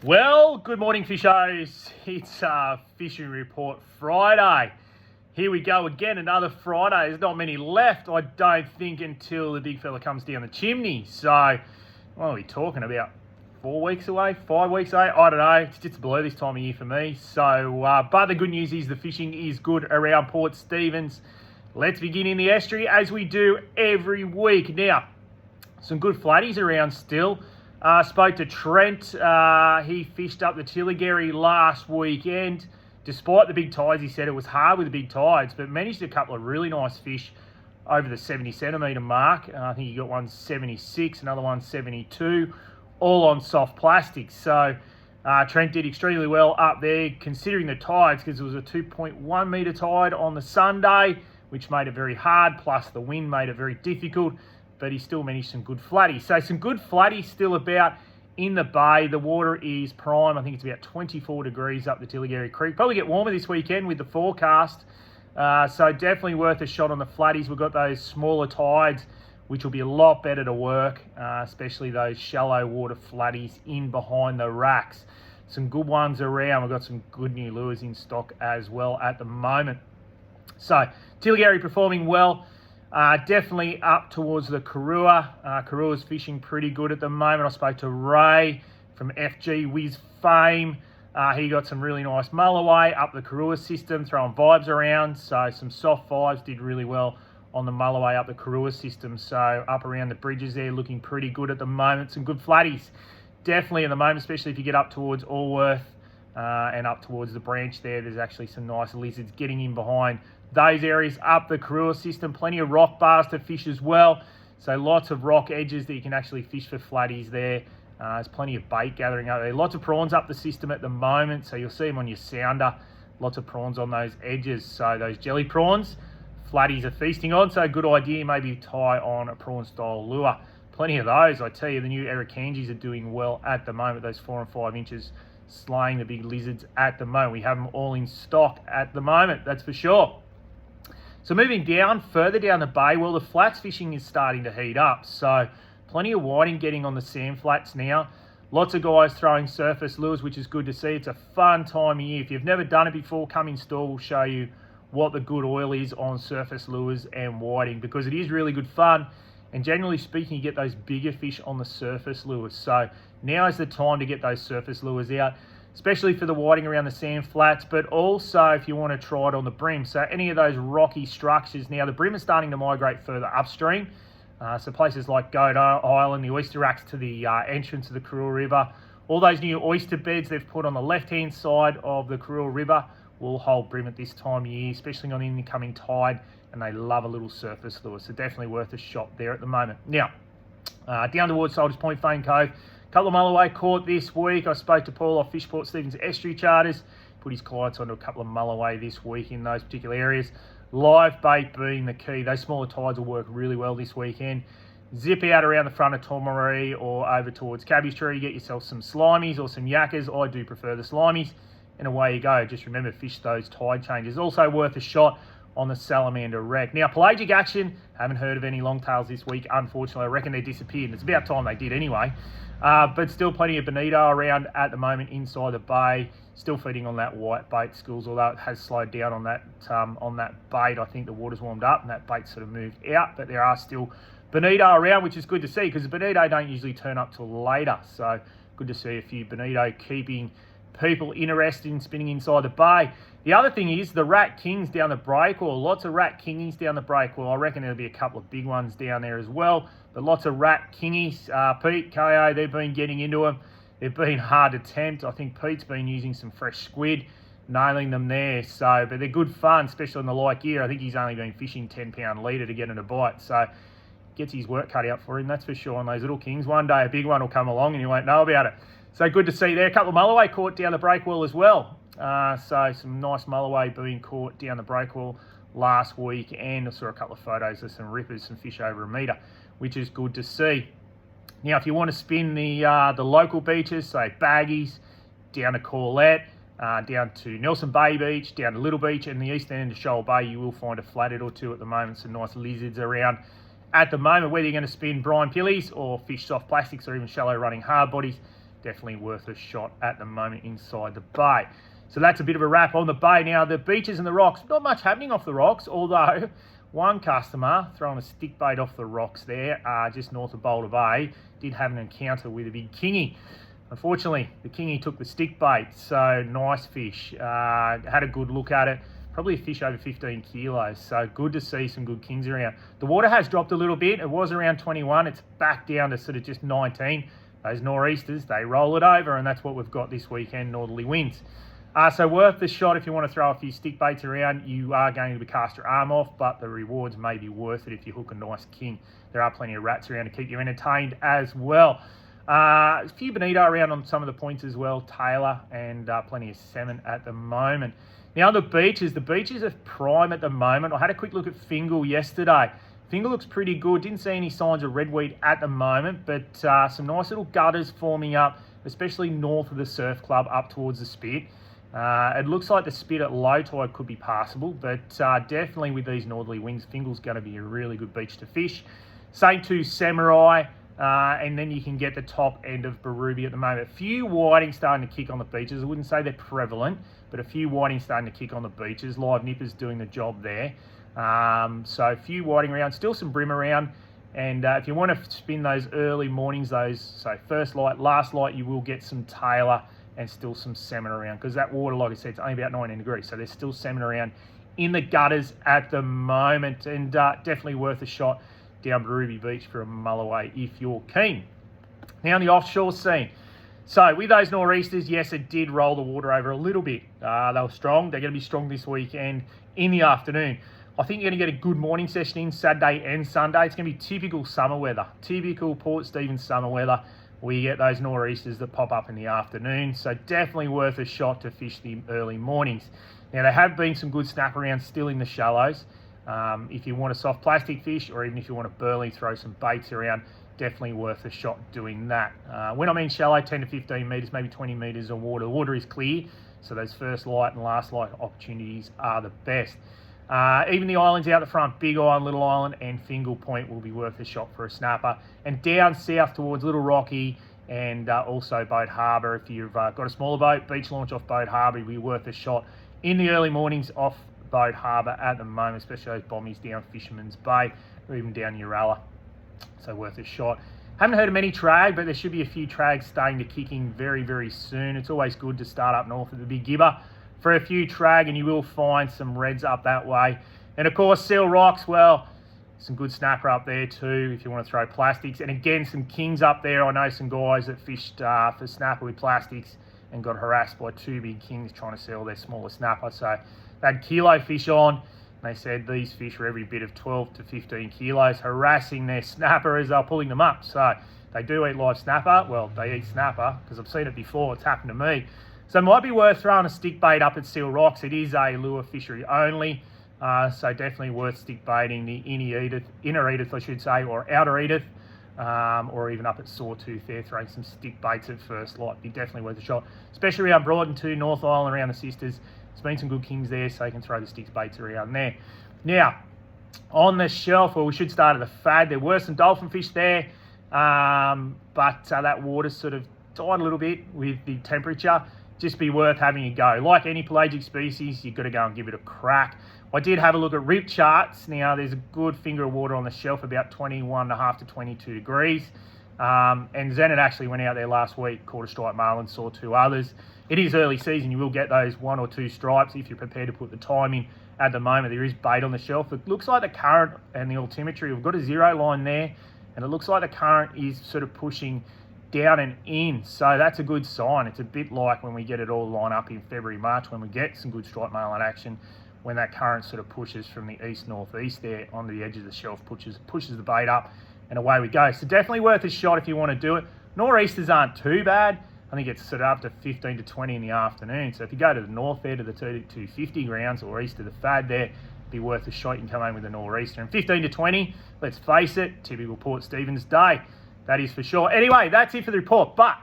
Well, good morning, fishers. It's Fishing Report Friday. Here we go again, another Friday. There's not many left, I don't think, until the big fella comes down the chimney. So, what are we talking about? 4 weeks away? 5 weeks away? I don't know. It's just a blur this time of year for me. So, but the good news is the fishing is good around Port Stephens. Let's begin in the estuary as we do every week. Now, some good flatties around still. Spoke to Trent. He fished up the Tilligary last weekend. Despite the big tides, he said it was hard with the big tides, but managed a couple of really nice fish over the 70 centimetre mark. I think he got one 76, another one 72, all on soft plastic. So Trent did extremely well up there, considering the tides, because it was a 2.1 metre tide on the Sunday, which made it very hard, plus the wind made it very difficult. But he still managed some good flatties. So some good flatties still about in the bay. The water is prime. I think it's about 24 degrees up the Tilligary Creek. Probably get warmer this weekend with the forecast. So definitely worth a shot on the flatties. We've got those smaller tides, which will be a lot better to work, especially those shallow water flatties in behind the racks. Some good ones around. We've got some good new lures in stock as well at the moment. So Tilligary performing well. Definitely up towards the Karua. Karua's fishing pretty good at the moment. I spoke to Ray from FG Wiz fame. He got some really nice mulloway up the Karua system, throwing vibes around. So some soft vibes, did really well on the mulloway up the Karua system. So up around the bridges there, looking pretty good at the moment. Some good flatties. Definitely at the moment, especially if you get up towards Allworth and up towards the branch there. There's actually some nice lizards getting in behind those areas up the Karua system. Plenty of rock bars to fish as well. So lots of rock edges that you can actually fish for flatties there. There's plenty of bait gathering up there. Lots of prawns up the system at the moment. So you'll see them on your sounder. Lots of prawns on those edges. So those jelly prawns, flatties are feasting on. So a good idea, maybe tie on a prawn style lure. Plenty of those. I tell you, the new Erikanjis are doing well at the moment. Those 4 and 5 inches slaying the big lizards at the moment. We have them all in stock at the moment, that's for sure. So moving down, further down the bay, well, the flats fishing is starting to heat up. So plenty of whiting getting on the sand flats now. Lots of guys throwing surface lures, which is good to see. It's a fun time of year. If you've never done it before, come in store. We'll show you what the good oil is on surface lures and whiting, because it is really good fun. And generally speaking, you get those bigger fish on the surface lures. So now is the time to get those surface lures out, especially for the whiting around the sand flats, but also if you want to try it on the brim. So any of those rocky structures. Now the brim is starting to migrate further upstream. So places like Goat Island, the oyster racks to the entrance of the Karua River, all those new oyster beds they've put on the left-hand side of the Karua River will hold brim at this time of year, especially on the incoming tide, and they love a little surface lure. So definitely worth a shot there at the moment. Now, down towards Soldiers Point, Fane Cove, couple of mulloway caught this week. I spoke to Paul off Fishport Stephens Estuary Charters. Put his clients onto a couple of mulloway this week in those particular areas. Live bait being the key. Those smaller tides will work really well this weekend. Zip out around the front of Tomaree or over towards Cabbage Tree. Get yourself some slimies or some yakkers. I do prefer the slimies. And away you go. Just remember, fish those tide changes. Also worth a shot on the Salamander wreck. Now, pelagic action, haven't heard of any longtails this week, unfortunately. I reckon they disappeared. It's about time they did anyway. But still plenty of bonito around at the moment inside the bay. Still feeding on that white bait, Schools, although it has slowed down on that bait. I think the water's warmed up and that bait sort of moved out. But there are still bonito around, which is good to see, because the bonito don't usually turn up till later. So good to see a few bonito keeping people interested in spinning inside the bay. The other thing is the Rat Kings down the breakwall. Lots of Rat Kingies down the breakwall. I reckon there'll be a couple of big ones down there as well. But lots of Rat Kingies. Pete, KO, they've been getting into them. They've been hard to tempt. I think Pete's been using some fresh squid, nailing them there. So, but they're good fun, especially in the light gear. I think he's only been fishing 10-pound leader to get in a bite. So gets his work cut out for him, that's for sure, on those little kings. One day a big one will come along and you won't know about it. So good to see there. A couple of mulloway caught down the breakwall as well. So some nice mulloway being caught down the breakwall last week, and I saw a couple of photos of some rippers, some fish over a metre, which is good to see. Now, if you want to spin the local beaches, say Baggies, down to Corlette, down to Nelson Bay Beach, down to Little Beach, and the eastern end of Shoal Bay, you will find a flathead or two at the moment. Some nice lizards around at the moment. Whether you're going to spin brine pillies or fish soft plastics or even shallow running hard bodies, definitely worth a shot at the moment inside the bay. So that's a bit of a wrap on the bay. Now, the beaches and the rocks, not much happening off the rocks, although one customer throwing a stick bait off the rocks there, just north of Boulder Bay, did have an encounter with a big kingy. Unfortunately, the kingy took the stick bait, so nice fish. Had a good look at it. Probably a fish over 15 kilos, so good to see some good kings around. The water has dropped a little bit. It was around 21. It's back down to sort of just 19. Those nor'easters, they roll it over, and that's what we've got this weekend, northerly winds. So worth the shot if you want to throw a few stick baits around. You are going to be cast your arm off, but the rewards may be worth it if you hook a nice king. There are plenty of rats around to keep you entertained as well. A few bonito around on some of the points as well, Taylor, and plenty of salmon at the moment. Now, the beaches are prime at the moment. I had a quick look at Fingal yesterday. Fingal looks pretty good. Didn't see any signs of redweed at the moment, but some nice little gutters forming up, especially north of the surf club up towards the Spit. It looks like the Spit at low tide could be passable, but definitely with these northerly winds, Fingal's going to be a really good beach to fish. Same to Samurai, and then you can get the top end of Berrubi at the moment. A few whitings starting to kick on the beaches. I wouldn't say they're prevalent, but a few whitings starting to kick on the beaches. Live nippers doing the job there. So a few whiting around, still some brim around. And if you want to spin those early mornings, so first light, last light, you will get some Taylor and still some salmon around, because that water, like I said, it's only about 19 degrees. So there's still salmon around in the gutters at the moment, and definitely worth a shot down Berrubi Beach for a mull away if you're keen. Now, on the offshore scene. So with those nor'easters, yes, it did roll the water over a little bit. They were strong. They're going to be strong this weekend in the afternoon. I think you're going to get a good morning session in Saturday and Sunday. It's going to be typical summer weather, typical Port Stephens summer weather. We get those nor'easters that pop up in the afternoon. So definitely worth a shot to fish the early mornings. Now, there have been some good snap around still in the shallows. If you want a soft plastic fish, or even if you want a burley, throw some baits around, definitely worth a shot doing that. When I mean shallow, 10 to 15 metres, maybe 20 metres of water. The water is clear, so those first light and last light opportunities are the best. Even the islands out the front, Big Island, Little Island, and Fingal Point will be worth a shot for a snapper. And down south towards Little Rocky and also Boat Harbour, if you've got a smaller boat, beach launch off Boat Harbour will be worth a shot in the early mornings off Boat Harbour at the moment, especially those bombies down Fisherman's Bay or even down Uralla. So worth a shot. Haven't heard of many trag, but there should be a few trags starting to kick in very, very soon. It's always good to start up north of the Big Gibber for a few trag, and you will find some reds up that way. And of course, Seal Rocks, well, some good snapper up there too if you want to throw plastics. And again, some kings up there. I know some guys that fished for snapper with plastics and got harassed by two big kings trying to sell their smaller snapper. So they had kilo fish on. They said these fish were every bit of 12 to 15 kilos, harassing their snapper as they're pulling them up. So they do eat live snapper. Well, they eat snapper because I've seen it before. It's happened to me. So it might be worth throwing a stick bait up at Seal Rocks. It is a lure fishery only. So definitely worth stick baiting the inner Edith, I should say, or outer Edith, or even up at Sawtooth there, throwing some stick baits at first light. Be definitely worth a shot, especially around Broaden too, North Island, around the Sisters. There's been some good kings there, so you can throw the stick baits around there. Now, on the shelf, well, we should start at the FAD. There were some dolphin fish there, but that water sort of died a little bit with the temperature. Just be worth having a go. Like any pelagic species, you've got to go and give it a crack. I did have a look at rip charts. Now, there's a good finger of water on the shelf, about 21.5 to 22 degrees. And Zenit actually went out there last week, caught a striped marlin, saw two others. It is early season. You will get those one or two stripes if you're prepared to put the time in. At the moment, there is bait on the shelf. It looks like the current and the altimetry, we've got a zero line there, and it looks like the current is sort of pushing down and in. So that's a good sign. It's a bit like when we get it all lined up in February, March, when we get some good striped marlin action, when that current sort of pushes from the east-northeast there onto the edge of the shelf, pushes the bait up, and away we go. So definitely worth a shot if you want to do it. Nor'easters aren't too bad. I think it's sort of up to 15 to 20 in the afternoon. So if you go to the north there to the 250 grounds or east of the FAD there, it'd be worth a shot. You can come home with a nor'easter. And 15 to 20, let's face it, typical Port Stephens day. That is for sure. Anyway, that's it for the report. But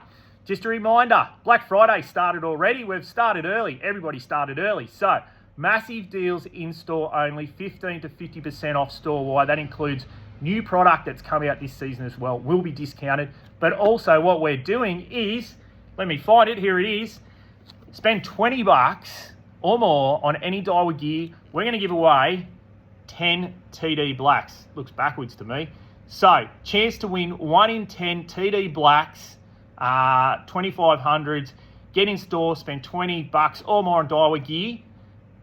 just a reminder, Black Friday started already. We've started early. Everybody started early. So massive deals in-store only, 15 to 50% off store-wide. That includes new product that's come out this season as well, will be discounted. But also what we're doing is Let me find it. Here it is. Spend $20 or more on any Daiwa gear. We're going to give away 10 TD Blacks. Looks backwards to me. So, chance to win 1 in 10 TD Blacks, 2500s. Get in store, spend $20 or more on Daiwa gear,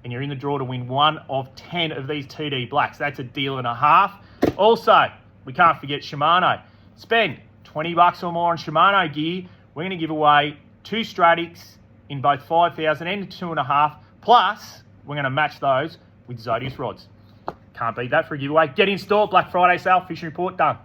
and you're in the draw to win 1 of 10 of these TD Blacks. That's a deal and a half. Also, we can't forget Shimano. Spend $20 or more on Shimano gear. We're going to give away 2 Stradics in both 5,000 and 2.5. Plus, we're going to match those with Zodius rods. Can't beat that for a giveaway. Get in store. Black Friday sale. Fishing Report done.